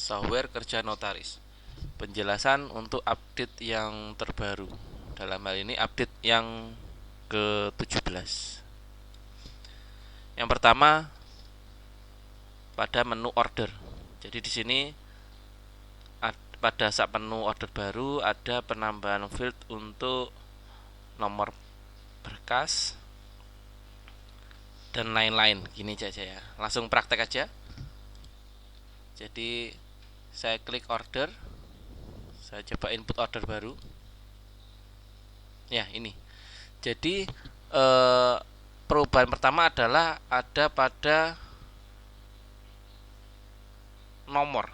software kerja notaris. Penjelasan untuk update yang terbaru. Dalam hal ini update yang ke-17. Yang pertama pada menu order. Jadi di sini pada saat menu order baru ada penambahan field untuk nomor berkas dan lain-lain. Gini saja ya. Langsung praktek aja. Jadi saya klik order. Saya coba input order baru. Ya, ini. Jadi perubahan pertama adalah ada pada nomor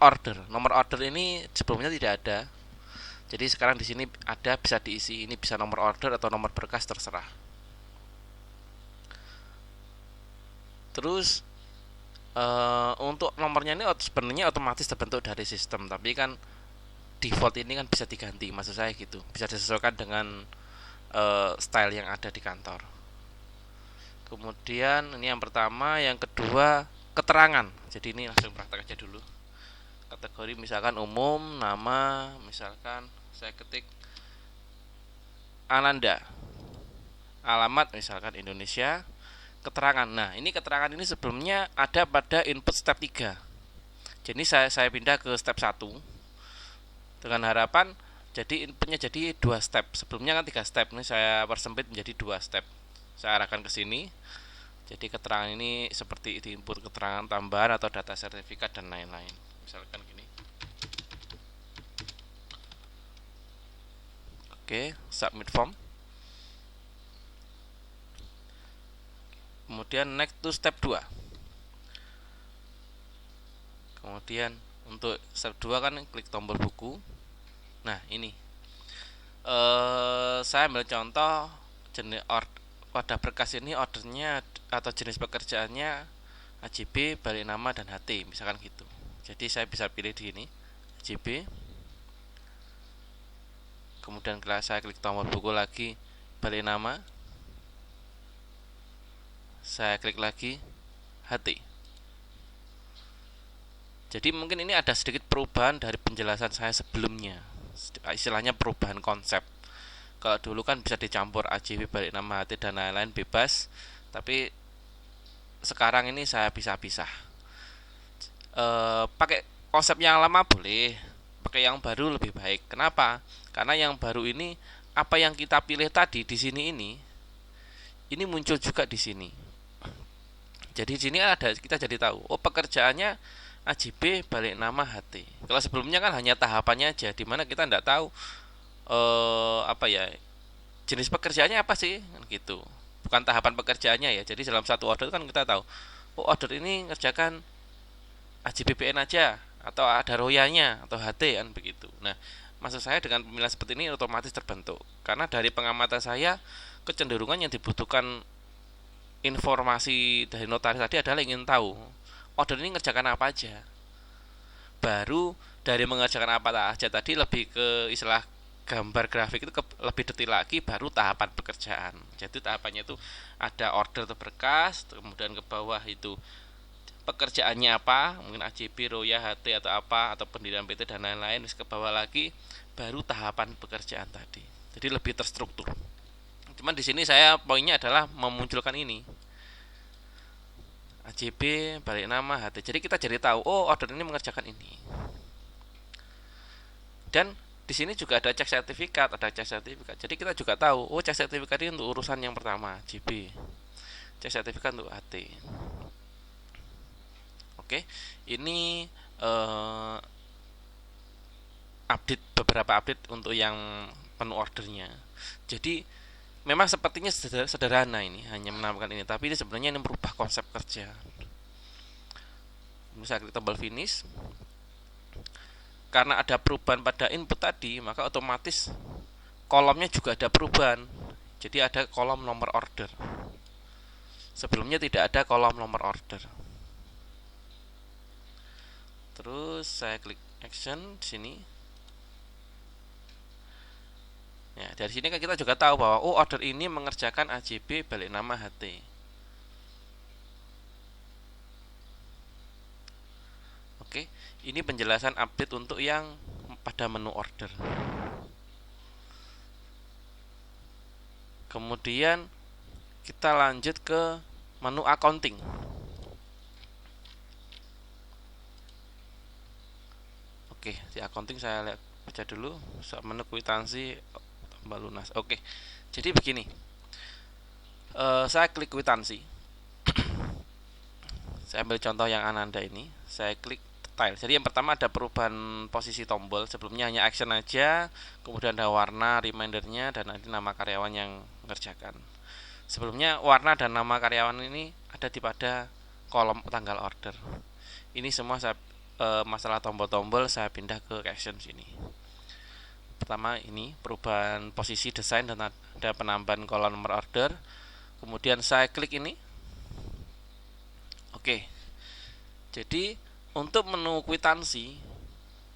order. Nomor order ini sebelumnya tidak ada. Jadi sekarang di sini ada, bisa diisi. Ini bisa nomor order atau nomor berkas, terserah. Terus untuk nomornya ini sebenarnya otomatis terbentuk dari sistem, tapi kan default ini kan bisa diganti, maksud saya gitu. Bisa disesuaikan dengan style yang ada di kantor. Kemudian ini yang pertama, yang kedua keterangan. Jadi ini langsung praktek aja dulu. Kategori misalkan umum, nama misalkan saya ketik Ananda, alamat misalkan Indonesia, keterangan. Nah, ini keterangan ini sebelumnya ada pada input step 3. Jadi saya pindah ke step 1 dengan harapan jadi inputnya jadi 2 step. Sebelumnya kan 3 step, ini saya persempit menjadi 2 step. Saya arahkan ke sini. Jadi keterangan ini seperti di input keterangan tambahan atau data sertifikat dan lain-lain. Misalkan gini. Oke, submit form. Kemudian next to step 2. Kemudian untuk step 2 kan klik tombol buku. Nah, ini. Saya ambil contoh jenis pada berkas ini ordernya atau jenis pekerjaannya AJB, balik nama dan HT, misalkan gitu. Jadi saya bisa pilih di sini AJB. Kemudian saya klik tombol buku lagi, balik nama. Saya klik lagi HT. Jadi mungkin ini ada sedikit perubahan dari penjelasan saya sebelumnya. Istilahnya perubahan konsep. Kalau dulu kan bisa dicampur AJB, balik nama, HT dan lain-lain bebas. Tapi sekarang ini saya pisah-pisah. Pakai konsep yang lama boleh, pakai yang baru lebih baik. Kenapa? Karena yang baru ini apa yang kita pilih tadi di sini ini muncul juga di sini. Jadi di sini ada, kita jadi tahu, oh pekerjaannya AJB, balik nama, HT. Kalau sebelumnya kan hanya tahapannya aja, dimana kita tidak tahu jenis pekerjaannya apa sih gitu, bukan tahapan pekerjaannya ya. Jadi dalam satu order kan kita tahu, oh order ini ngerjakan AJBBN aja atau ada royanya atau HT kan begitu. Nah, maksud saya dengan pemilihan seperti ini otomatis terbentuk karena dari pengamatan saya kecenderungan yang dibutuhkan informasi dari notaris tadi adalah ingin tahu order ini ngerjakan apa aja. Baru dari mengerjakan apa aja tadi lebih ke istilah gambar grafik itu lebih detail lagi, baru tahapan pekerjaan. Jadi tahapannya itu ada order atau berkas, kemudian ke bawah itu pekerjaannya apa, mungkin AJB, Roya, HT atau apa, atau pendirian PT dan lain-lain. Ke bawah lagi baru tahapan pekerjaan tadi. Jadi lebih terstruktur. Cuman di sini saya poinnya adalah memunculkan ini. AJB, balik nama, HT. Jadi kita jadi tahu, oh order ini mengerjakan ini. Dan di sini juga ada cek sertifikat, Jadi kita juga tahu, oh cek sertifikat ini untuk urusan yang pertama, JB. Cek sertifikat untuk HT. Oke, ini beberapa update untuk yang penuh ordernya. Jadi memang sepertinya sederhana ini, hanya menambahkan ini, tapi ini sebenarnya ini merubah konsep kerja. Misalnya klik tombol finish. Karena ada perubahan pada input tadi, maka otomatis kolomnya juga ada perubahan. Jadi ada kolom nomor order. Sebelumnya tidak ada kolom nomor order. Terus saya klik action di sini. Ya, dari sini kan kita juga tahu bahwa oh order ini mengerjakan AJB, balik nama, HT. Oke, ini penjelasan update untuk yang pada menu order. Kemudian kita lanjut ke menu accounting. Oke, di accounting saya lihat baca dulu. Menu kwitansi tambah lunas. Oke, jadi begini. Saya klik kwitansi. Saya ambil contoh yang Ananda ini. Saya klik detail. Jadi yang pertama ada perubahan posisi tombol. Sebelumnya hanya action aja, kemudian ada warna remindernya, dan nanti nama karyawan yang mengerjakan. Sebelumnya warna dan nama karyawan ini ada di pada kolom tanggal order. Ini semua saya masalah tombol-tombol saya pindah ke action sini. Pertama ini perubahan posisi desain dan ada penambahan kolom nomor order. Kemudian saya klik ini. Oke. Jadi untuk menu kwitansi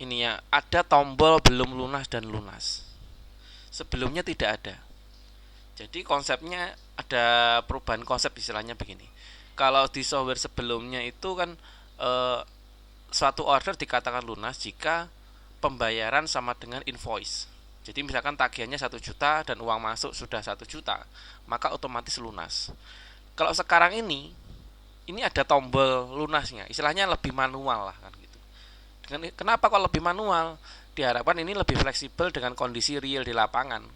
ini ya ada tombol belum lunas dan lunas. Sebelumnya tidak ada. Jadi konsepnya ada perubahan konsep, istilahnya begini. Kalau di software sebelumnya itu kan suatu order dikatakan lunas jika pembayaran sama dengan invoice. Jadi misalkan tagihannya 1 juta dan uang masuk sudah 1 juta, maka otomatis lunas. Kalau sekarang ini ada tombol lunasnya, istilahnya lebih manual lah kan gitu. Kenapa kalau lebih manual? Diharapkan ini lebih fleksibel dengan kondisi real di lapangan.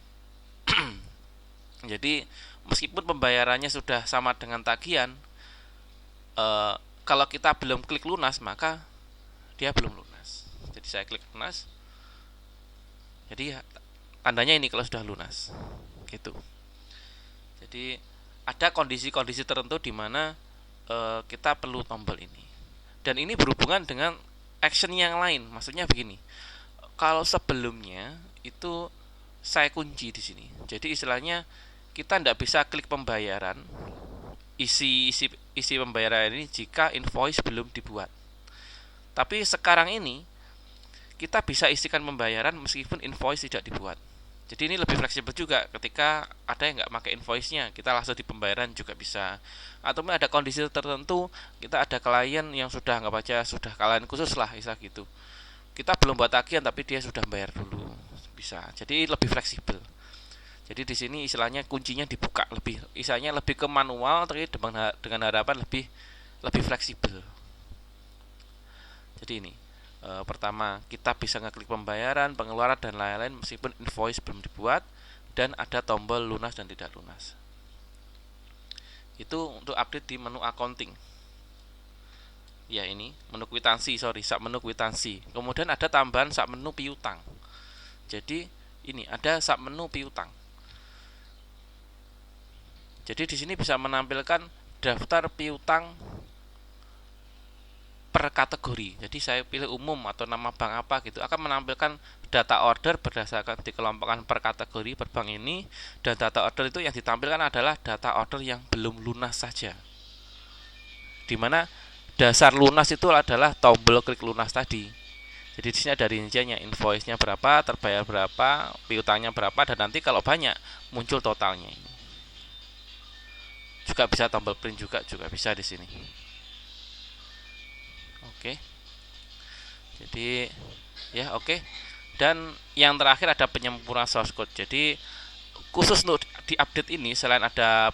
Jadi meskipun pembayarannya sudah sama dengan tagihan, kalau kita belum klik lunas maka dia belum lunas. Jadi saya klik lunas. Jadi tandanya ini kalau sudah lunas. Gitu. Jadi ada kondisi-kondisi tertentu di mana kita perlu tombol ini. Dan ini berhubungan dengan action yang lain. Maksudnya begini. Kalau sebelumnya itu saya kunci di sini. Jadi istilahnya kita tidak bisa klik pembayaran, isi pembayaran ini jika invoice belum dibuat. Tapi sekarang ini kita bisa isikan pembayaran meskipun invoice tidak dibuat. Jadi ini lebih fleksibel juga. Ketika ada yang nggak pakai invoice-nya, kita langsung di pembayaran juga bisa. Atau ada kondisi tertentu, kita ada klien yang sudah nggak baca, sudah klien khusus lah, istilah gitu. Kita belum buat tagihan tapi dia sudah bayar dulu, bisa. Jadi lebih fleksibel. Jadi di sini istilahnya kuncinya dibuka lebih, istilahnya lebih ke manual, tapi dengan harapan lebih fleksibel. Jadi ini. Pertama, kita bisa ngeklik pembayaran, pengeluaran dan lain-lain meskipun invoice belum dibuat, dan ada tombol lunas dan tidak lunas. Itu untuk update di menu accounting. Ya ini menu kwitansi, sub menu kwitansi. Kemudian ada tambahan sub menu piutang. Jadi ini ada sub menu piutang. Jadi di sini bisa menampilkan daftar piutang per kategori. Jadi saya pilih umum atau nama bank apa gitu, akan menampilkan data order berdasarkan dikelompokkan per kategori per bank ini, dan data order itu yang ditampilkan adalah data order yang belum lunas saja. Dimana dasar lunas itu adalah tombol klik lunas tadi. Jadi di sini ada rinciannya, invoice-nya berapa, terbayar berapa, piutangnya berapa, dan nanti kalau banyak muncul totalnya ini. Juga bisa tombol print juga bisa di sini. Oke. Jadi ya oke. Dan yang terakhir ada penyempurnaan source code. Jadi khusus untuk di update ini, selain ada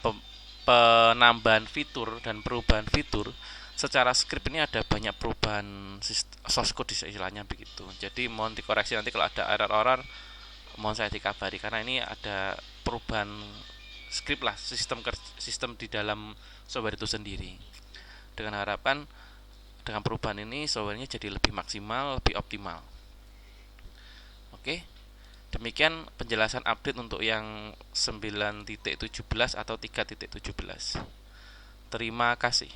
penambahan fitur dan perubahan fitur, secara script ini ada banyak perubahan source code istilahnya begitu. Jadi mohon dikoreksi nanti kalau ada error-error, mohon saya dikabari, karena ini ada perubahan script lah, sistem di dalam software itu sendiri. Dengan harapan dengan perubahan ini softwarenya jadi lebih maksimal, lebih optimal. Oke. Demikian penjelasan update untuk yang 9.17 atau 3.17. Terima kasih.